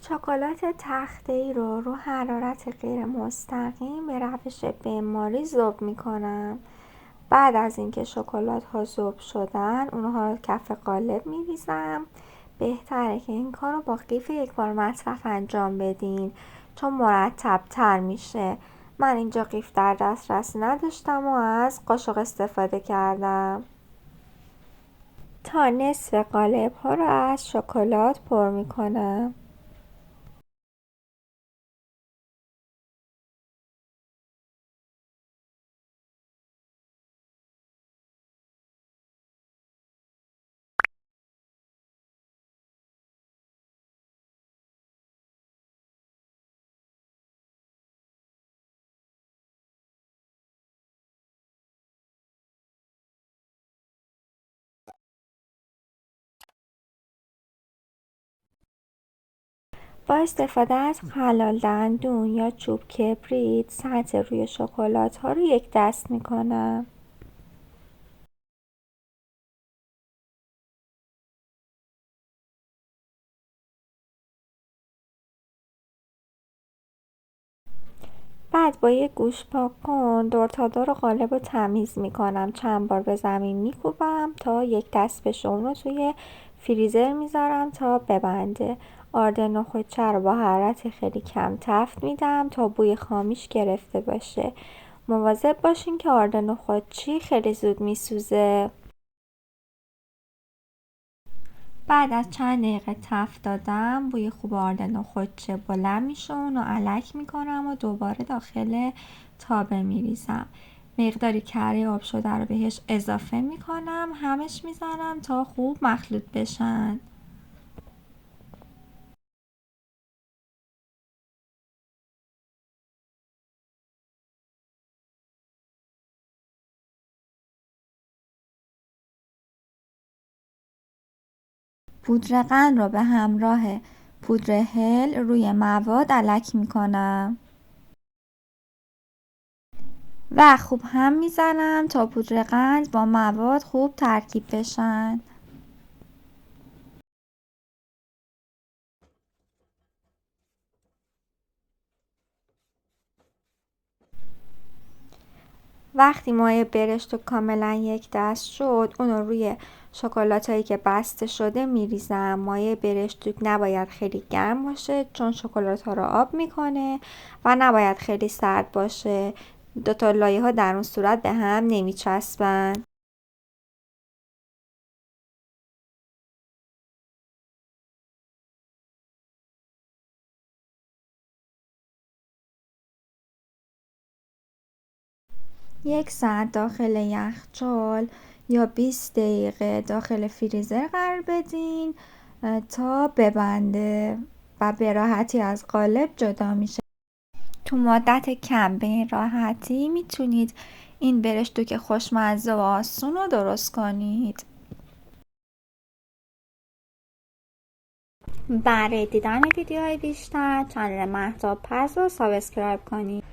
شکلات تخته‌ای رو حرارت غیر مستقیم به روش بنماری ذوب میکنم. بعد از اینکه شکلات ها ذوب شدن اونها رو کف قالب میریزم. بهتره که این کار رو با قیف یک بار مصرف انجام بدین چون مرتب تر میشه. من اینجا قیف در دسترس نداشتم و از قاشق استفاده کردم. تا نصف قالب ها رو از شکلات پر میکنم. با استفاده از خلال دندون یا چوب کبریت سطح روی شکلات ها رو یک دست میکنم. بعد با یک گوش پاکن دور تا دور قالب رو تمیز میکنم. چند بار به زمین میکوبم تا یک دست بشه. اون رو توی فریزر میذارم تا ببنده. آرد نخودچه رو با حرارت خیلی کم تفت میدم تا بوی خامیش گرفته باشه. مواظب باشین که آرد نخودچی خیلی زود میسوزه. بعد از چند دقیقه تفت دادم بوی خوب آرد نخودچه بلند میشه. اونو الک میکنم و دوباره داخل تابه میریزم. مقداری کره آب شده رو بهش اضافه میکنم. همش میزنم تا خوب مخلوط بشن. پودر قند رو به همراه پودر هل روی مواد الک میکنم و خوب هم میزنم تا پودر قند با مواد خوب ترکیب بشن. وقتی مایه برشت کاملا یک دست شد اون رو روی شکلات هایی که بسته شده میریزم. مایه برشت نباید خیلی گرم باشه چون شکلات ها رو آب میکنه و نباید خیلی سرد باشه. دوتا لایه ها در اون صورت به هم نمیچسبن. یک ساعت داخل یخچال یا 20 دقیقه داخل فریزر قرار بدین تا ببنده و به راحتی از قالب جدا میشه. تو مدت کم به این راحتی میتونید این برشتو که خوشمزه و آسون رو درست کنید. برای دیدن ویدیوهای بیشتر کانال مهتاب پز رو سابسکرایب کنید.